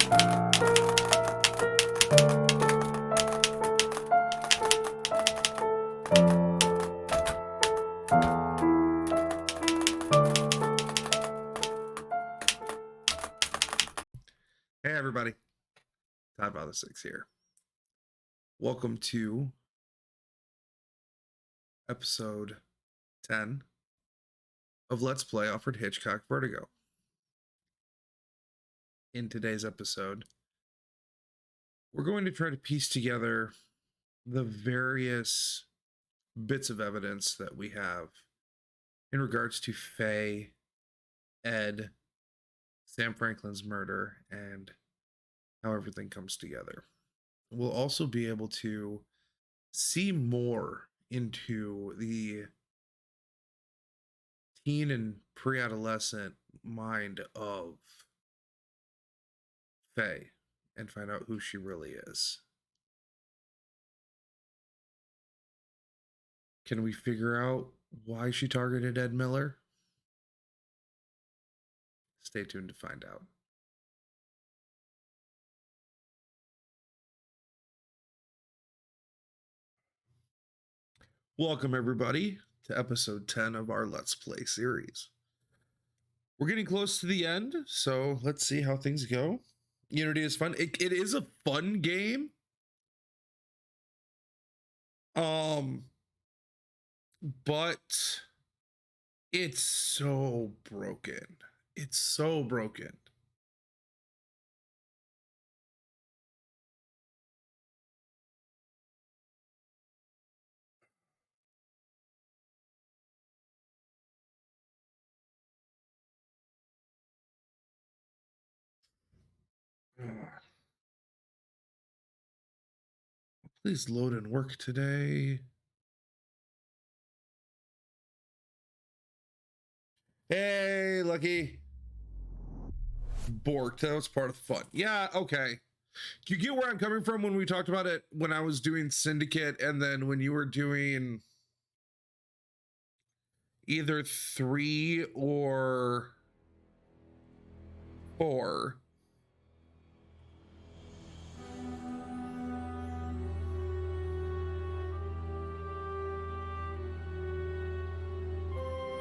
Hey everybody, Todd Father 6 here. Welcome to episode 10 of Let's Play Alfred Hitchcock Vertigo. In today's episode, we're going to try to piece together the various bits of evidence that we have in regards to Faye, Ed, Sam Franklin's murder, and how everything comes together. We'll also be able to see more into the teen and pre-adolescent mind of Faye and find out who she really is. Can we figure out why she targeted Ed Miller? Stay tuned to find out. Welcome everybody to episode 10 of our Let's Play series. We're getting close to the end, so let's see how things go. Unity is fun. It is a fun game. But it's so broken. It's so broken. Please load and work today. Hey, Lucky. Borked. That was part of the fun. Yeah, okay. Do you get where I'm coming from when we talked about it when I was doing Syndicate and then when you were doing either 3 or 4?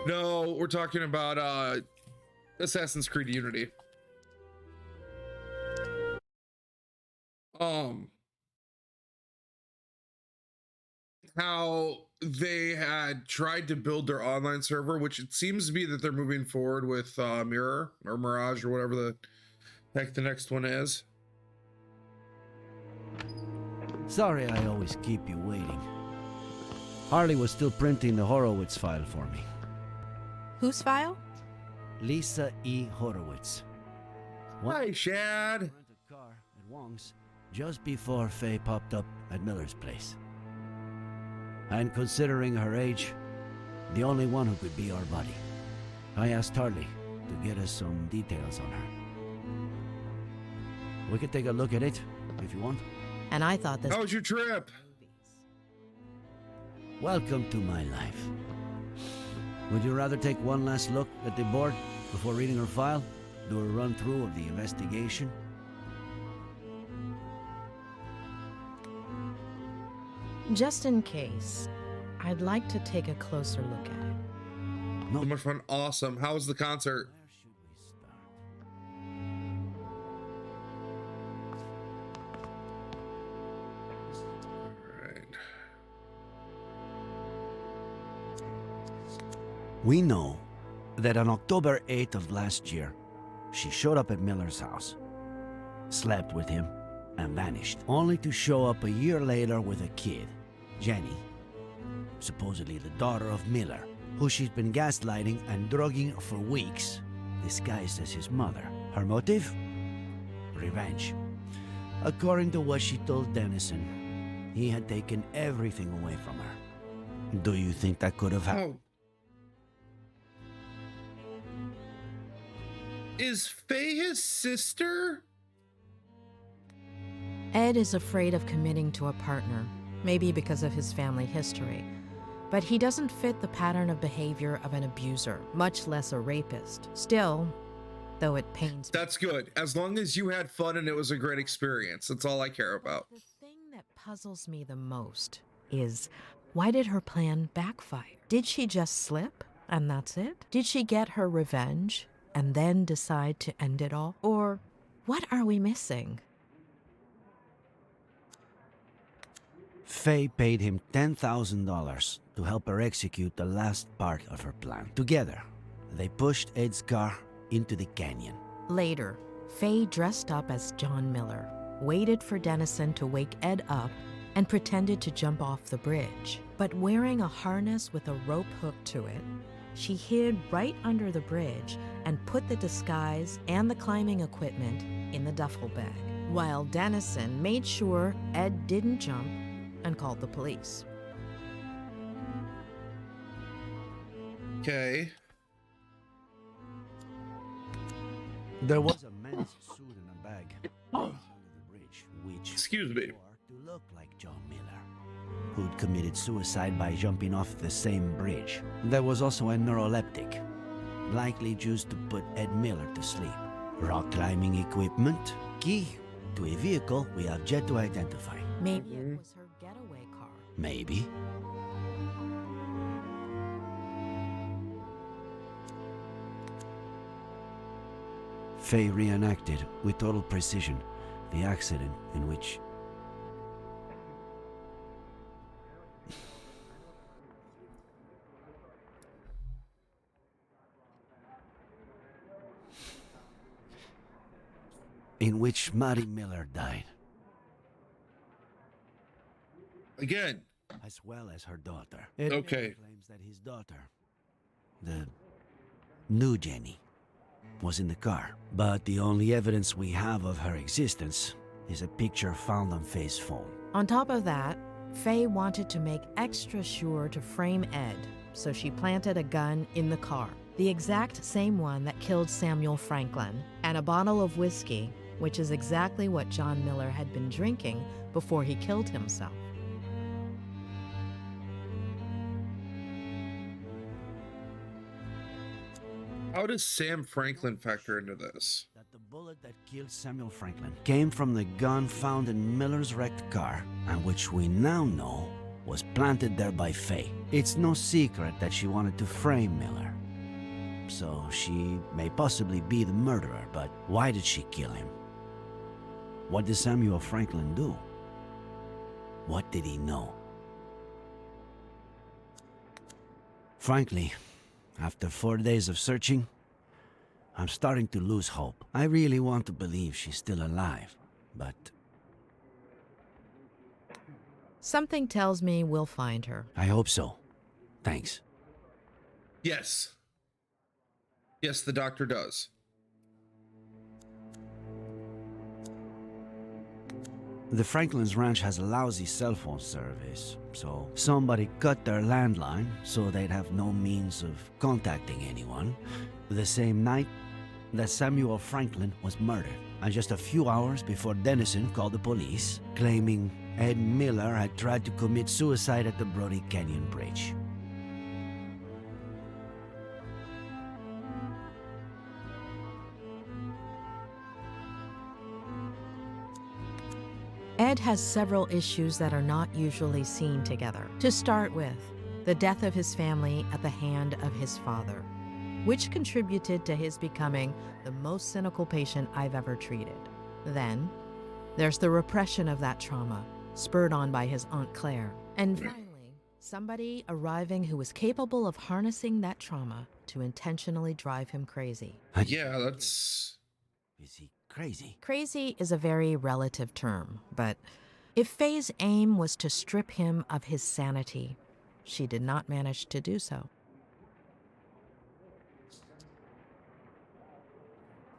No, we're talking about Assassin's Creed Unity. How they had tried to build their online server, which it seems to be that they're moving forward with Mirror or Mirage or whatever the heck the next one is. Sorry I always keep you waiting. Harley was still printing the Horowitz file for me. Whose file? Lisa E. Horowitz. Hi, Shad. Rented a car at Wong's just before Faye popped up at Miller's place. And considering her age, the only one who could be our buddy. I asked Harley to get us some details on her. We could take a look at it, if you want. And I thought this... How was your trip? Welcome to my life. Would you rather take one last look at the board before reading her file? Do a run-through of the investigation? Just in case, I'd like to take a closer look at it. So much fun. Awesome. How was the concert? Where should we start? All right. We know that on October 8th of last year, she showed up at Miller's house, slept with him, and vanished, only to show up a year later with a kid, Jenny, supposedly the daughter of Miller, who she's been gaslighting and drugging for weeks, disguised as his mother. Her motive? Revenge. According to what she told Dennison, he had taken everything away from her. Do you think that could have happened? Oh. Is Faye his sister? Ed is afraid of committing to a partner, maybe because of his family history. But he doesn't fit the pattern of behavior of an abuser, much less a rapist. Still, though it pains me. That's good. As long as you had fun and it was a great experience. That's all I care about. The thing that puzzles me the most is, why did her plan backfire? Did she just slip and that's it? Did she get her revenge and then decide to end it all? Or what are we missing? Faye paid him $10,000 to help her execute the last part of her plan. Together, they pushed Ed's car into the canyon. Later, Faye dressed up as John Miller, waited for Dennison to wake Ed up, and pretended to jump off the bridge. But wearing a harness with a rope hooked to it, she hid right under the bridge and put the disguise and the climbing equipment in the duffel bag, while Dennison made sure Ed didn't jump and called the police. Okay. There was a men's suit in a bag under the bridge, which Excuse me. to look like John Miller, who'd committed suicide by jumping off the same bridge. There was also a neuroleptic, likely used to put Ed Miller to sleep. Rock climbing equipment, key to a vehicle we have yet to identify. Maybe it was her getaway car. Maybe. Faye reenacted with total precision the accident in which Maddie Miller died, Again. as well as her daughter. Okay. Claims that his daughter, the new Jenny, was in the car. But the only evidence we have of her existence is a picture found on Faye's phone. On top of that, Faye wanted to make extra sure to frame Ed, so she planted a gun in the car, the exact same one that killed Samuel Franklin, and a bottle of whiskey, which is exactly what John Miller had been drinking before he killed himself. How does Sam Franklin factor into this? That the bullet that killed Samuel Franklin came from the gun found in Miller's wrecked car, and which we now know was planted there by Faye. It's no secret that she wanted to frame Miller, so she may possibly be the murderer, but why did she kill him? What did Samuel Franklin do? What did he know? Frankly, after 4 days of searching, I'm starting to lose hope. I really want to believe she's still alive, but Something tells me we'll find her. I hope so. Thanks. Yes. Yes, the doctor does. The Franklin's ranch has a lousy cell phone service, so somebody cut their landline so they'd have no means of contacting anyone the same night that Samuel Franklin was murdered, and just a few hours before Dennison called the police, claiming Ed Miller had tried to commit suicide at the Brody Canyon Bridge. Ed has several issues that are not usually seen together. To start with, the death of his family at the hand of his father, which contributed to his becoming the most cynical patient I've ever treated. Then, there's the repression of that trauma, spurred on by his Aunt Claire. And finally, somebody arriving who was capable of harnessing that trauma to intentionally drive him crazy. Yeah, that's... Is he crazy? Crazy is a very relative term, but if Faye's aim was to strip him of his sanity, she did not manage to do so.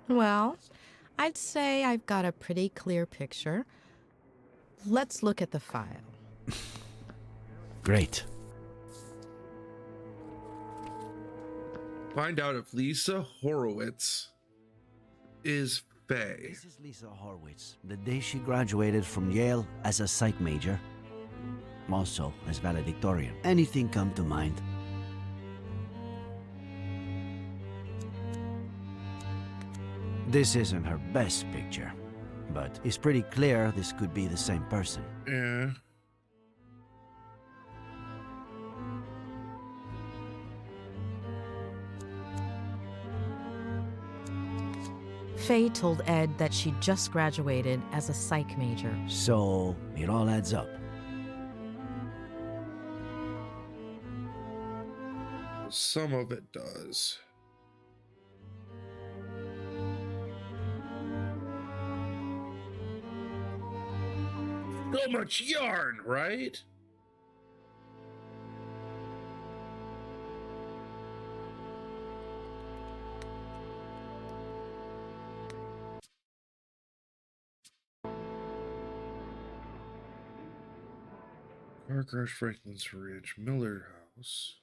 Well, I'd say I've got a pretty clear picture. Let's look at the file. Great. Find out if Lisa Horowitz is Faye. This is Lisa Horwitz, the day she graduated from Yale as a psych major, also as valedictorian. Anything come to mind? This isn't her best picture, but it's pretty clear this could be the same person. Yeah. Faye told Ed that she just graduated as a psych major. So it all adds up. Some of it does. So much yarn, right? Car crash, Franklin's Ridge, Miller House.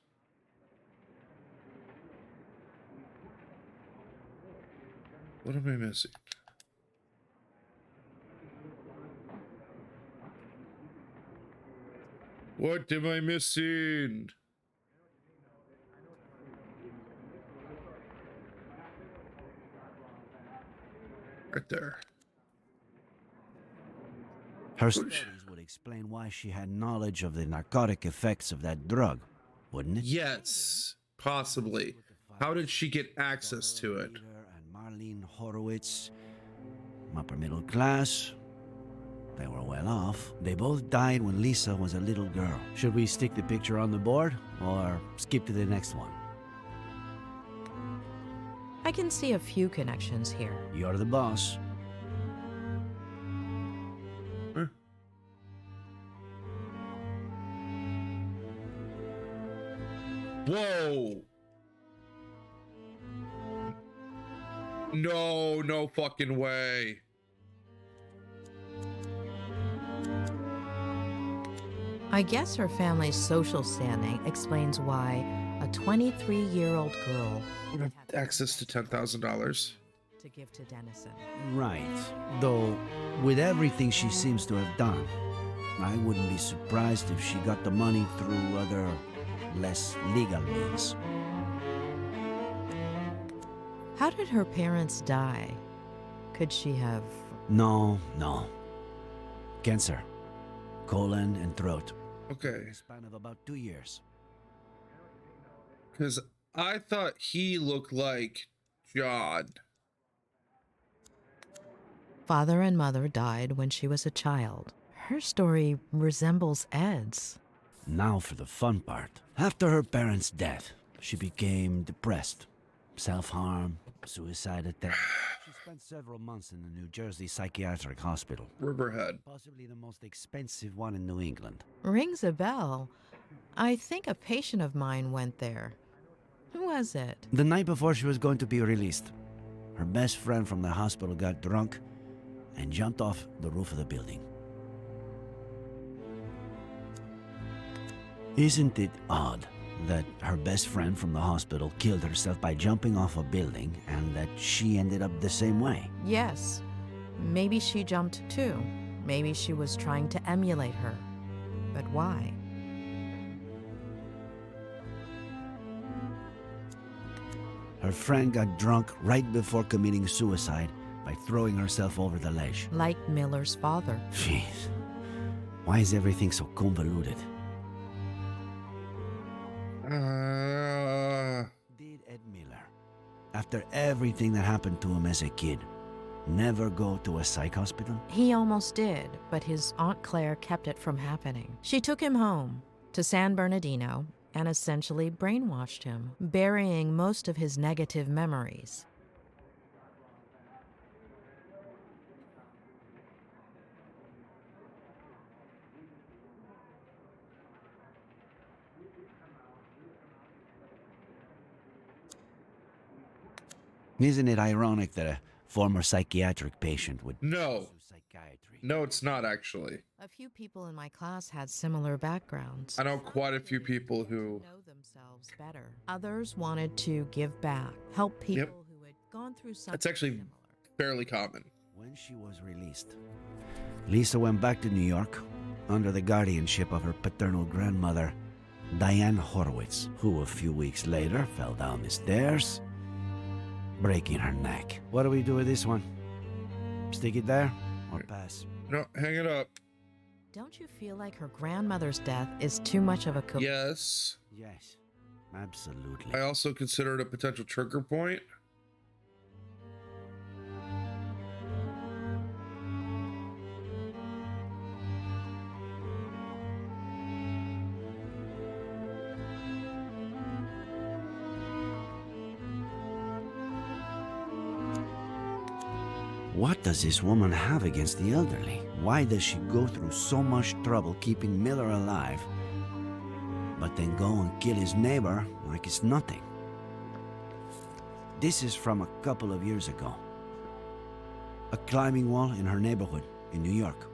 What am I missing? What am I missing? Right there. Her studies would explain why she had knowledge of the narcotic effects of that drug, wouldn't it? Yes, possibly. How did she get access to it? And Marlene Horowitz, upper middle class. They were well off. They both died when Lisa was a little girl. Should we stick the picture on the board or skip to the next one? I can see a few connections here. You're the boss. Whoa! No, no fucking way. I guess her family's social standing explains why a 23-year-old girl would have access to $10,000 to give to Dennison. Right. Though, with everything she seems to have done, I wouldn't be surprised if she got the money through other, less legal means. How did her parents die? Could she have... No. Cancer. Colon and throat. Okay. In a span of about 2 years. Because I thought he looked like John. Father and mother died when she was a child. Her story resembles Ed's. Now for the fun part. After her parents' death, she became depressed. Self-harm, suicide attempt. She spent several months in the New Jersey psychiatric hospital. Riverhead. Possibly the most expensive one in New England. Rings a bell. I think a patient of mine went there. Who was it? The night before she was going to be released, her best friend from the hospital got drunk and jumped off the roof of the building. Isn't it odd that her best friend from the hospital killed herself by jumping off a building and that she ended up the same way? Yes. Maybe she jumped too. Maybe she was trying to emulate her. But why? Her friend got drunk right before committing suicide by throwing herself over the ledge. Like Miller's father. Jeez. Why is everything so convoluted? Did Ed Miller, after everything that happened to him as a kid, never go to a psych hospital? He almost did, but his Aunt Claire kept it from happening. She took him home to San Bernardino and essentially brainwashed him, burying most of his negative memories. Isn't it ironic that a former psychiatric patient would No. pursue psychiatry? No, it's not actually. A few people in my class had similar backgrounds. I know quite a few people who... Know themselves better. Others wanted to give back, help people who had gone through something That's actually similar. fairly common. When she was released, Lisa went back to New York under the guardianship of her paternal grandmother, Diane Horowitz, who a few weeks later fell down the stairs breaking her neck. What do we do with this one? Stick it there or pass? No, hang it up. Don't you feel like her grandmother's death is too much of a Yes. Yes, absolutely. I also consider it a potential trigger point. What does this woman have against the elderly? Why does she go through so much trouble keeping Miller alive, but then go and kill his neighbor like it's nothing? This is from a couple of years ago. A climbing wall in her neighborhood in New York.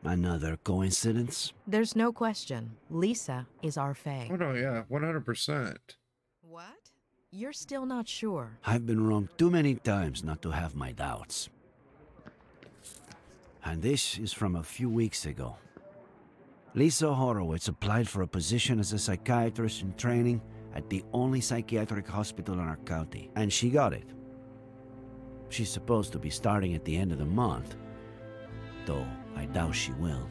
Another coincidence? There's no question. Lisa is our Faye. Oh no, yeah, 100%. What? You're still not sure. I've been wrong too many times not to have my doubts. And this is from a few weeks ago. Lisa Horowitz applied for a position as a psychiatrist in training at the only psychiatric hospital in our county, and she got it. She's supposed to be starting at the end of the month, though I doubt she will.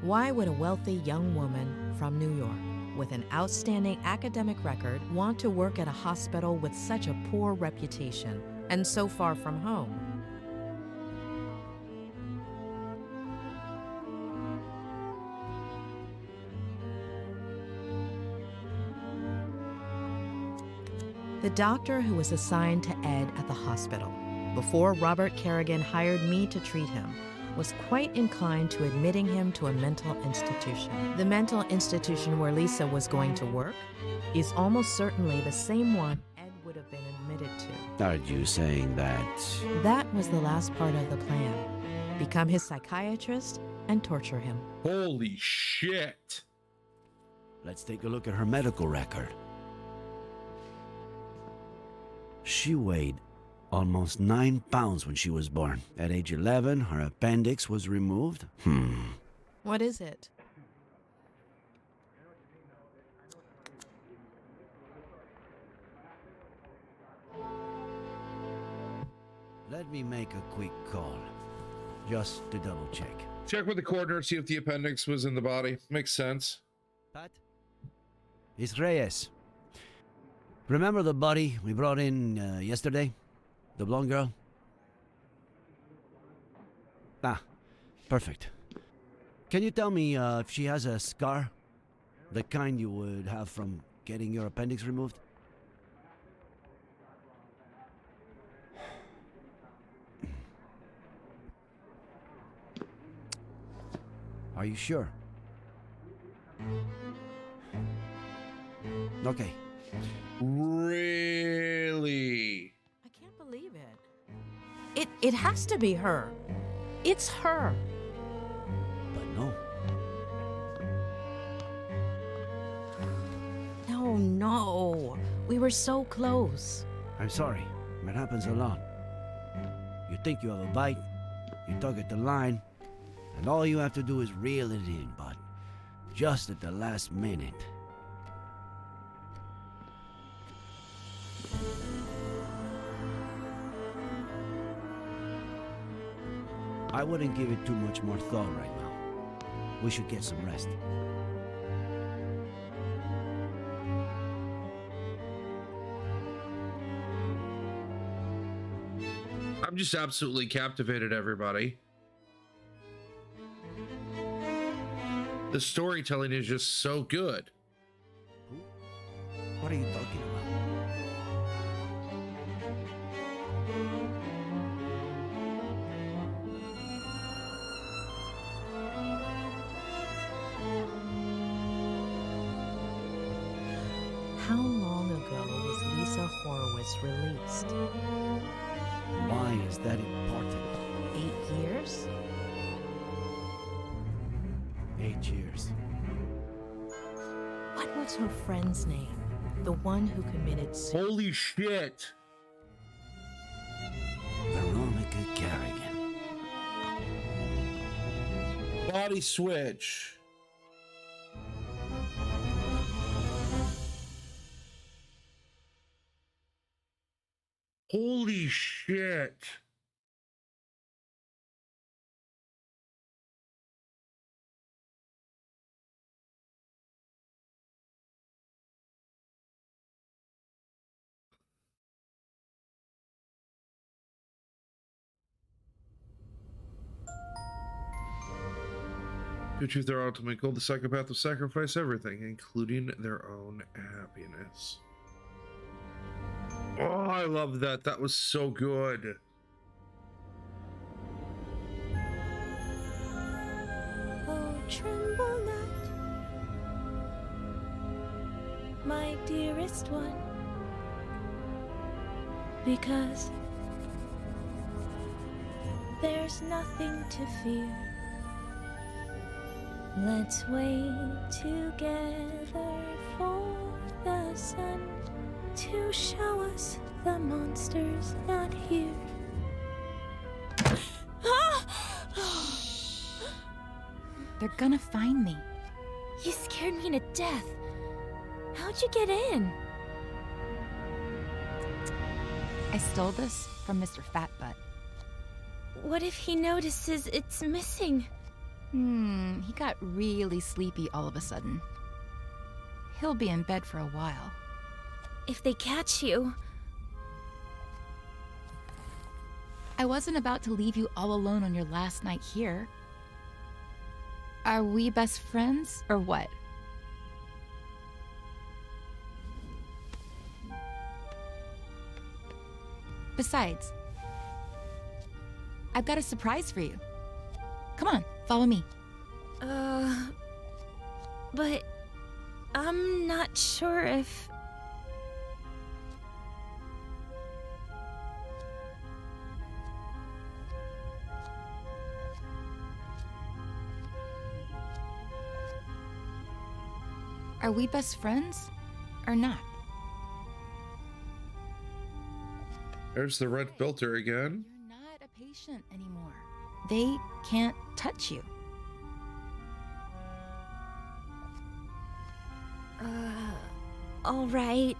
Why would a wealthy young woman from New York with an outstanding academic record want to work at a hospital with such a poor reputation and so far from home? The doctor who was assigned to Ed at the hospital before Robert Kerrigan hired me to treat him was quite inclined to admitting him to a mental institution. The mental institution where Lisa was going to work is almost certainly the same one Ed would have been admitted to. Are you saying that? That was the last part of the plan. Become his psychiatrist and torture him. Holy shit. Let's take a look at her medical record. She weighed almost 9 pounds when she was born. At age 11, her appendix was removed. What is it? Let me make a quick call, just to double check. Check with the coroner, see if the appendix was in the body. Makes sense. Pat? It's Reyes. Remember the body we brought in yesterday? The blonde girl? Ah, perfect. Can you tell me if she has a scar? The kind you would have from getting your appendix removed? Are you sure? Okay. Really? I can't believe it. It has to be her. It's her. But no. No. We were so close. I'm sorry. It happens a lot. You think you have a bite, you tug at the line, and all you have to do is reel it in, but just at the last minute. I wouldn't give it too much more thought right now. We should get some rest. I'm just absolutely captivated, everybody. The storytelling is just so good. What are you talking about? How long ago was Lisa Horowitz released? Why is that important? 8 years? 8 years. What was her friend's name? the one who committed Holy shit! Veronica Garrigan. Body switch. Holy shit. To achieve their ultimate goal, the psychopath will sacrifice everything, including their own happiness. Oh, I love that. That was so good. Oh, tremble not, my dearest one, because there's nothing to fear. Let's wait together for the sun to show us the monster's not here. They're gonna find me. You scared me to death. How'd you get in? I stole this from Mr. Fatbutt. What if he notices it's missing? He got really sleepy all of a sudden. He'll be in bed for a while. If they catch you... I wasn't about to leave you all alone on your last night here. Are we best friends, or what? Besides, I've got a surprise for you. Come on, follow me. But I'm not sure if... Are we best friends, or not? There's the red filter again. You're not a patient anymore. They can't touch you. All right.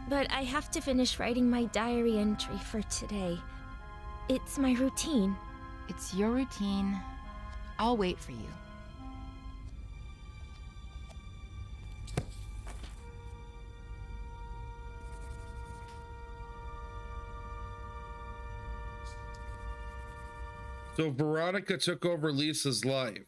But I have to finish writing my diary entry for today. It's my routine. It's your routine. I'll wait for you. So Veronica took over Lisa's life.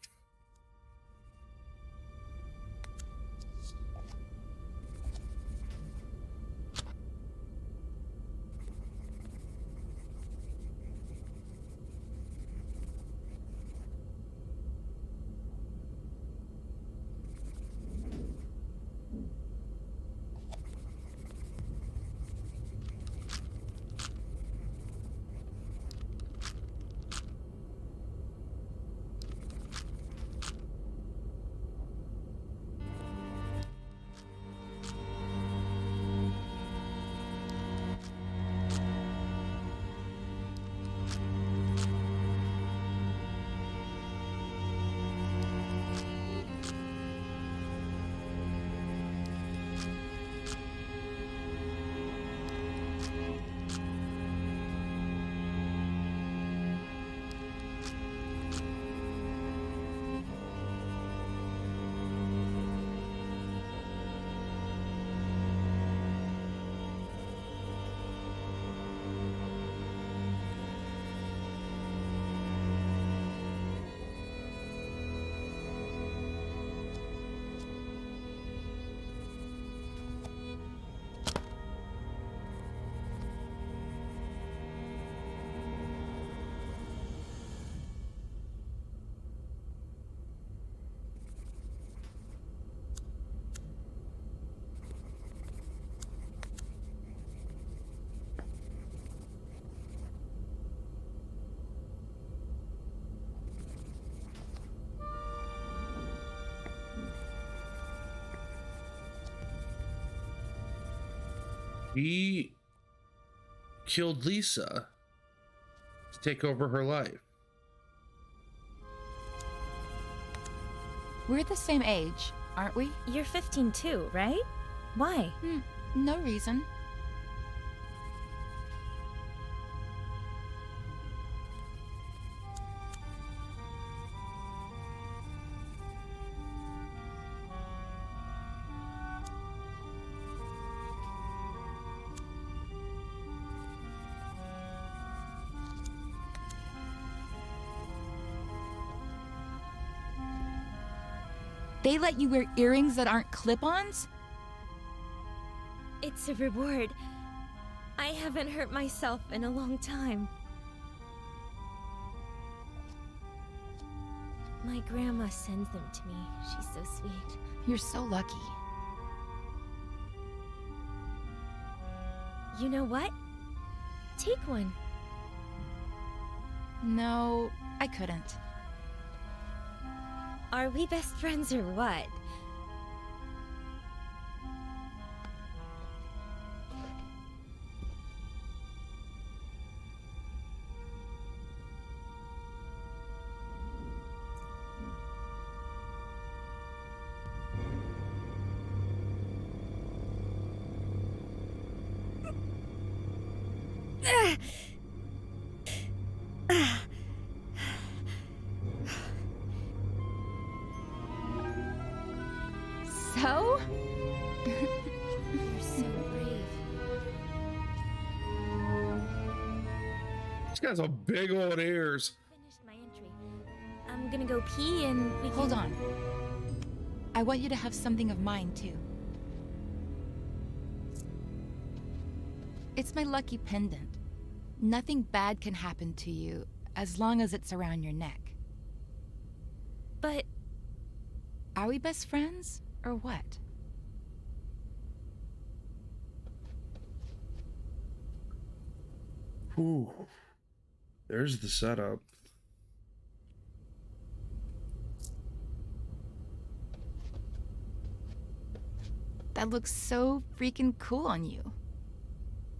He killed Lisa to take over her life. We're the same age, aren't we? You're 15 too, right? Why? No reason. They let you wear earrings that aren't clip-ons? It's a reward. I haven't hurt myself in a long time. My grandma sends them to me. She's so sweet. You're so lucky. You know what? Take one. No, I couldn't. Are we best friends or what? So? You're so brave. She's got some big old ears. Finished my entry. I'm gonna go pee and we can... Hold on. I want you to have something of mine, too. It's my lucky pendant. Nothing bad can happen to you as long as it's around your neck. But Are we best friends, or what? Ooh, there's the setup. That looks so freaking cool on you.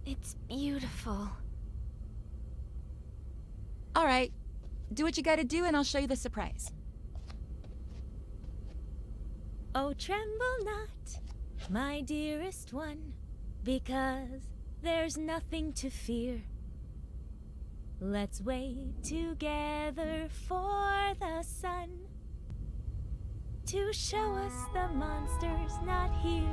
it's beautiful. All right, do what you gotta do and I'll show you the surprise. Oh, tremble not, my dearest one, because there's nothing to fear. Let's wait together for the sun to show us the monster's not here.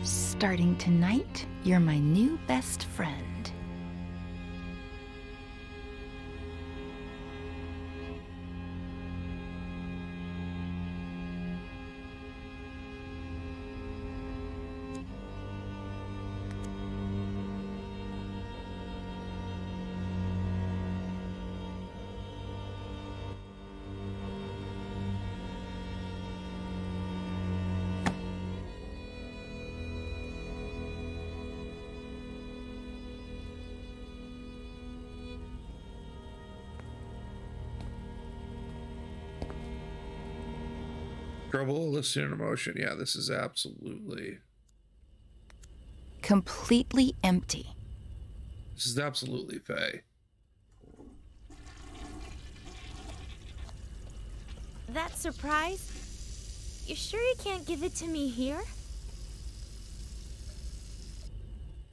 Starting tonight, you're my new best friend. Trouble listening emotion. Yeah, this is absolutely. Completely empty. This is absolutely Faye. That surprise? You sure you can't give it to me here?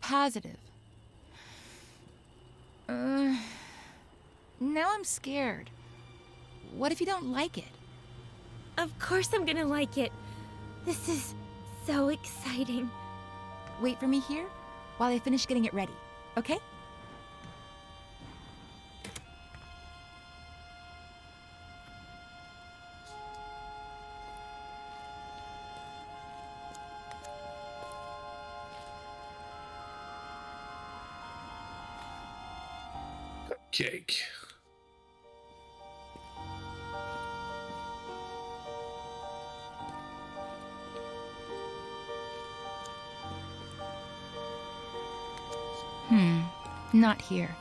Positive. Now I'm scared. What if you don't like it? Of course I'm gonna like it. This is so exciting. Wait for me here while I finish getting it ready, okay? Cake. Not here.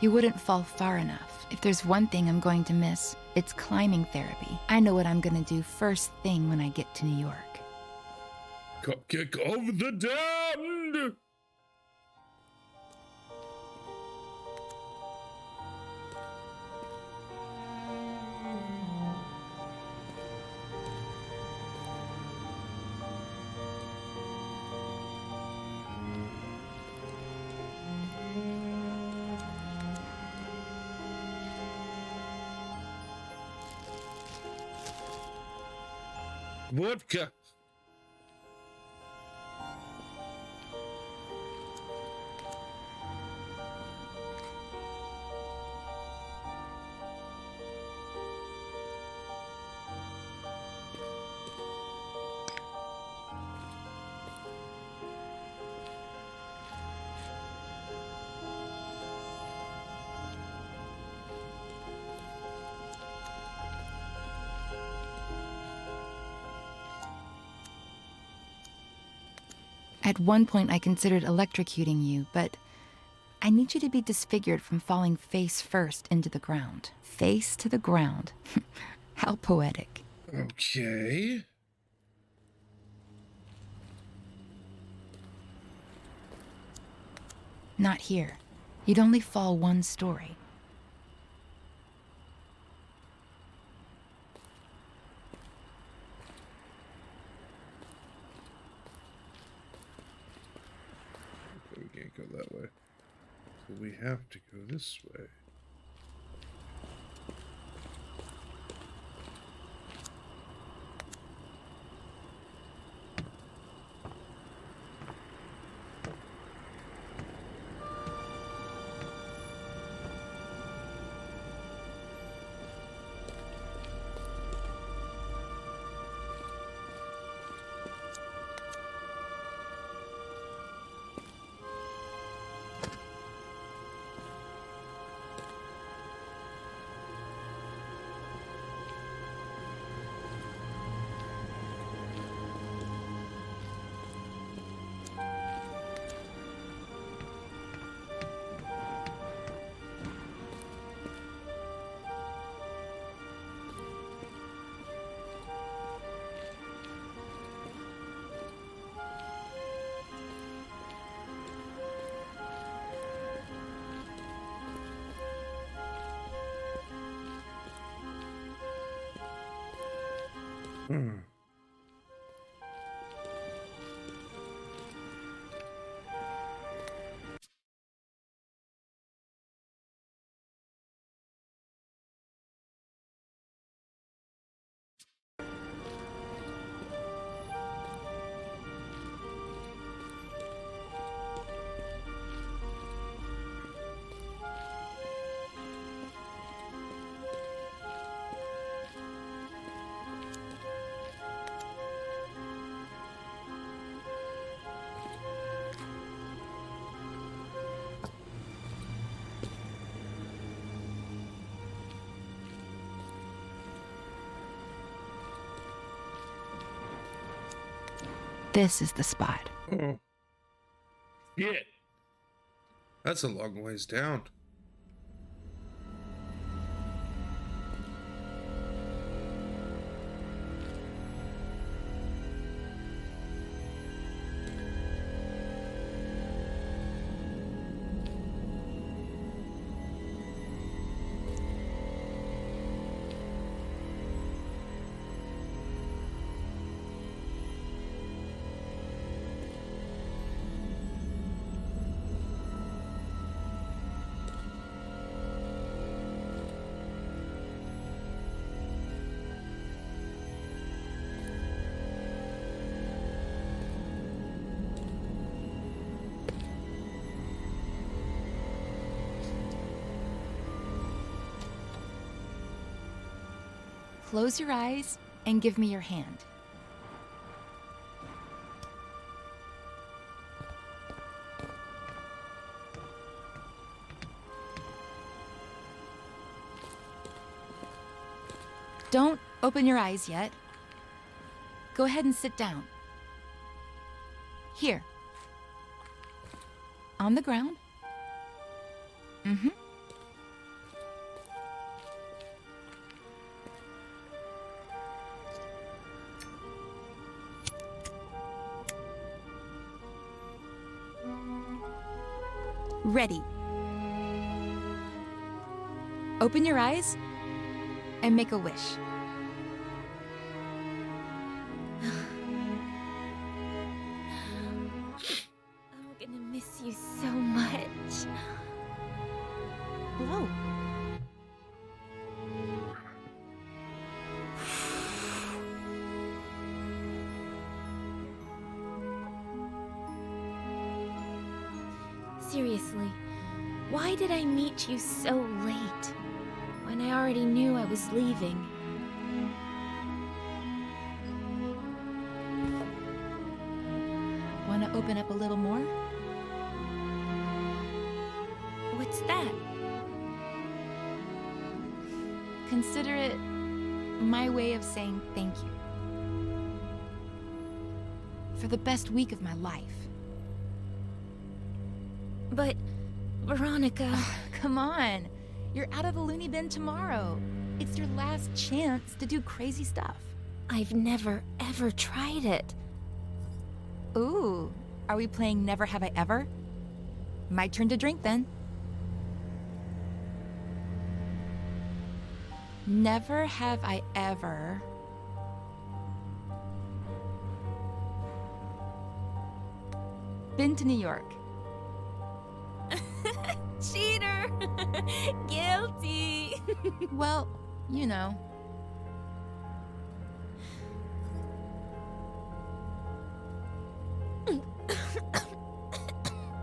You wouldn't fall far enough. If there's one thing I'm going to miss, it's climbing therapy. I know what I'm gonna do first thing when I get to New York. Cupcake of the damned! Vodka. At one point, I considered electrocuting you, but I need you to be disfigured from falling face first into the ground. Face to the ground. How poetic. Okay. Not here. You'd only fall one story. We can't go that way. So we have to go this way. This is the spot. Oh. Shit. That's a long ways down. Close your eyes and give me your hand. Don't open your eyes yet. Go ahead and sit down. Here. On the ground. Mm-hmm. Ready. Open your eyes and make a wish. I'm gonna miss you so much. Blow. Seriously, why did I meet you so late? When I already knew I was leaving. Want to open up a little more? What's that? Consider it my way of saying thank you. For the best week of my life. But, Veronica... Come on. You're out of the loony bin tomorrow. It's your last chance to do crazy stuff. I've never, ever tried it. Ooh, are we playing Never Have I Ever? My turn to drink then. Never have I ever been to New York. Cheater! Guilty! Well, you know.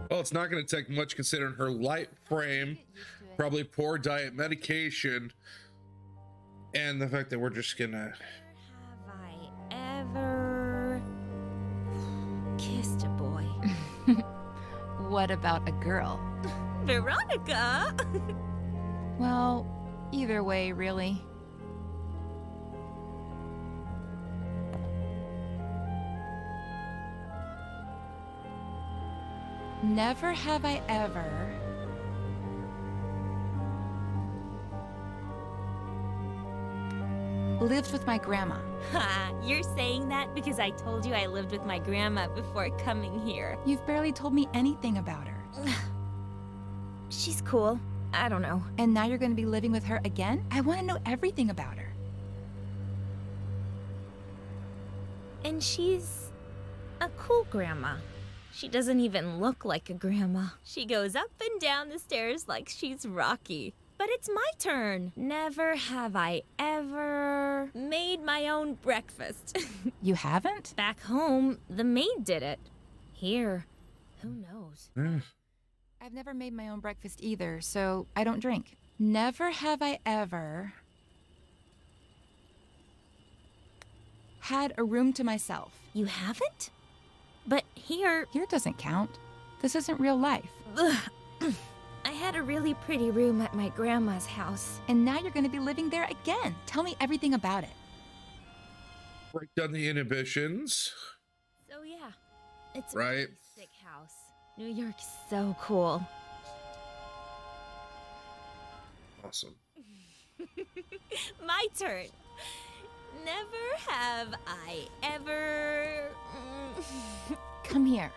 Well, it's not going to take much considering her light frame, probably poor diet medication, and the fact that we're just going to... Have I ever kissed a boy? What about a girl? Veronica! Well, either way, really. Never have I ever lived with my grandma. Ha! You're saying that because I told you I lived with my grandma before coming here. You've barely told me anything about her. She's cool. I don't know. And now you're going to be living with her again? I want to know everything about her. And she's a cool grandma. She doesn't even look like a grandma. She goes up and down the stairs like she's Rocky. But it's my turn. Never have I ever made my own breakfast. You haven't? Back home, the maid did it. Here, who knows? I've never made my own breakfast either, so I don't drink. Never have I ever had a room to myself. You haven't? But here... Here doesn't count. This isn't real life. I had a really pretty room at my grandma's house. And now you're going to be living there again. Tell me everything about it. Break down the inhibitions. So yeah, it's Right. a really sick house. New York's so cool. Awesome. My turn. Never have I ever... Come here.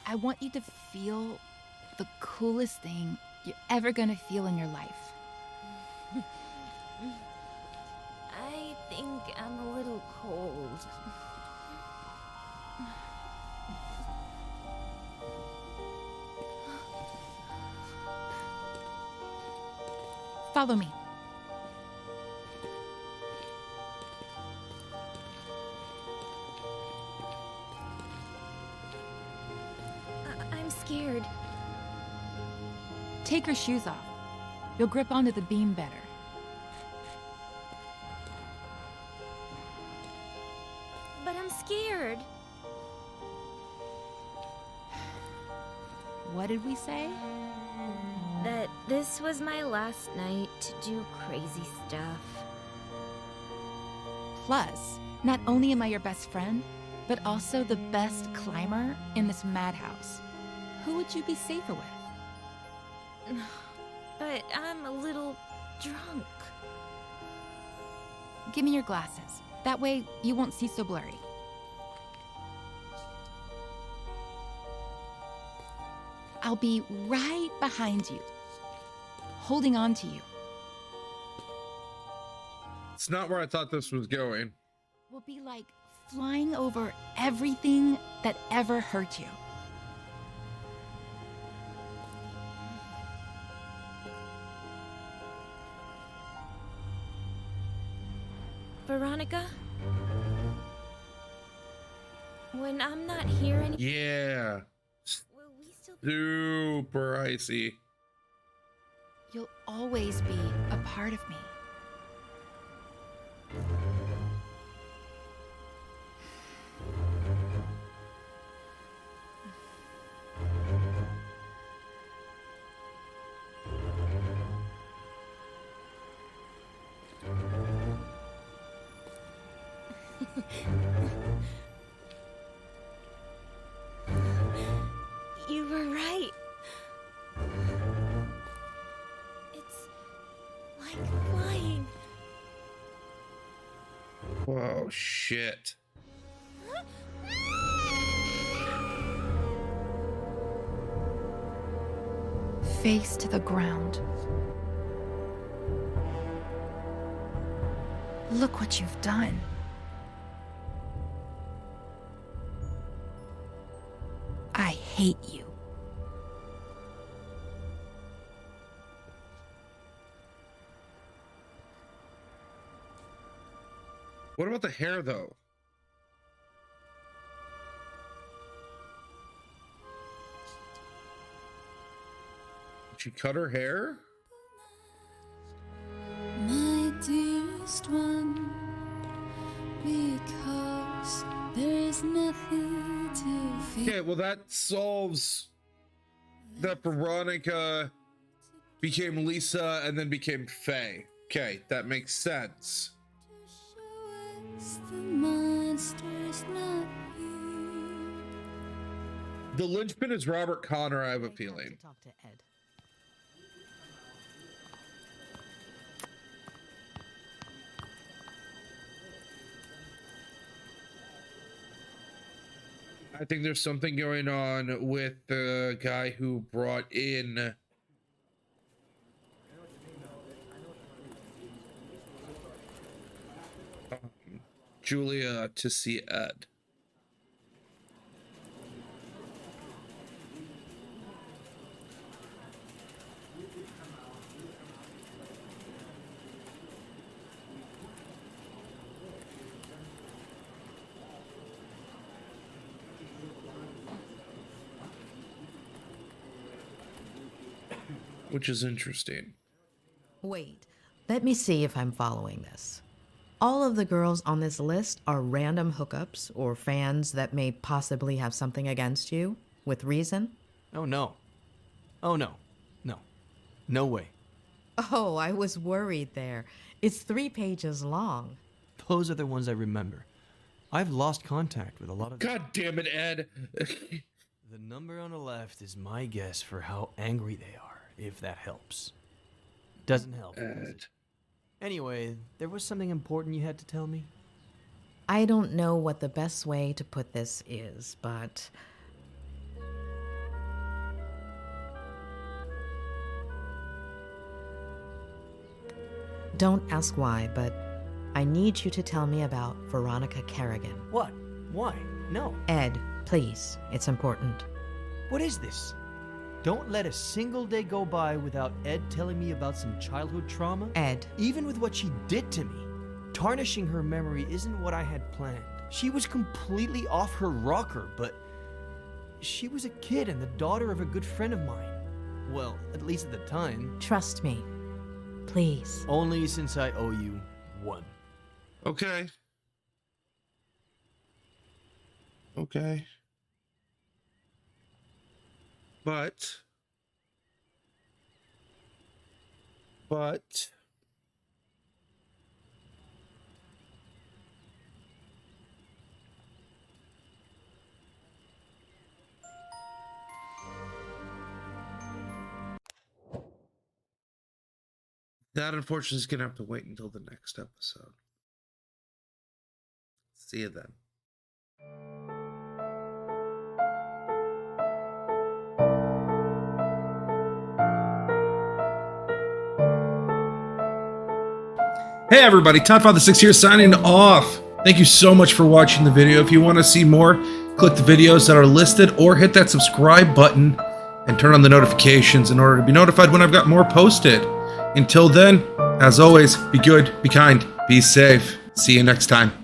I want you to feel the coolest thing you're ever going to feel in your life. I think I'm a little cold. Follow me. I'm scared. Take your shoes off. You'll grip onto the beam better. But I'm scared. What did we say? that this was my last night to do crazy stuff. Plus, not only am I your best friend, but also the best climber in this madhouse. Who would you be safer with? But I'm a little drunk. Give me your glasses. That way, you won't see so blurry. I'll be right behind you, holding on to you. It's not where I thought this was going. We'll be like flying over everything that ever hurt you. Veronica? When I'm not here anymore, Yeah. will we still Super icy. You'll always be a part of me. You were right. It's like flying. Whoa, shit. Face to the ground. Look what you've done. I hate you. What about the hair, though? Did she cut her hair? My dearest one, because there is nothing to fear. Okay, well, that solves that Veronica became Lisa and then became Faye. Okay, that makes sense. Show us the monster's not here. The linchpin is Robert Connor, I have a feeling. Talk to Ed. I think there's something going on with the guy who brought in Julia to see Ed. Which is interesting. Wait, let me see if I'm following this. All of the girls on this list are random hookups or fans that may possibly have something against you, with reason? Oh, no. Oh, no. No. No way. Oh, I was worried there. It's 3 pages long. Those are the ones I remember. I've lost contact with a lot of them. God damn it, Ed. The number on the left is my guess for how angry they are, if that helps. Doesn't help. does Ed. it? Anyway, there was something important you had to tell me? I don't know what the best way to put this is, but don't ask why, but I need you to tell me about Veronica Kerrigan. What? Why? No. Ed, please, it's important. What is this? Don't let a single day go by without Ed telling me about some childhood trauma. Ed, Even with what she did to me, tarnishing her memory isn't what I had planned. She was completely off her rocker, but she was a kid and the daughter of a good friend of mine. Well, at least at the time. trust me. Please. Only since I owe you one. Okay. Okay. But that, unfortunately, is going to have to wait until the next episode. See you then. Hey everybody, Toddfather6 here signing off. Thank you so much for watching the video. If you want to see more, click the videos that are listed or hit that subscribe button and turn on the notifications in order to be notified when I've got more posted. Until then, as always, be good, be kind, be safe. See you next time.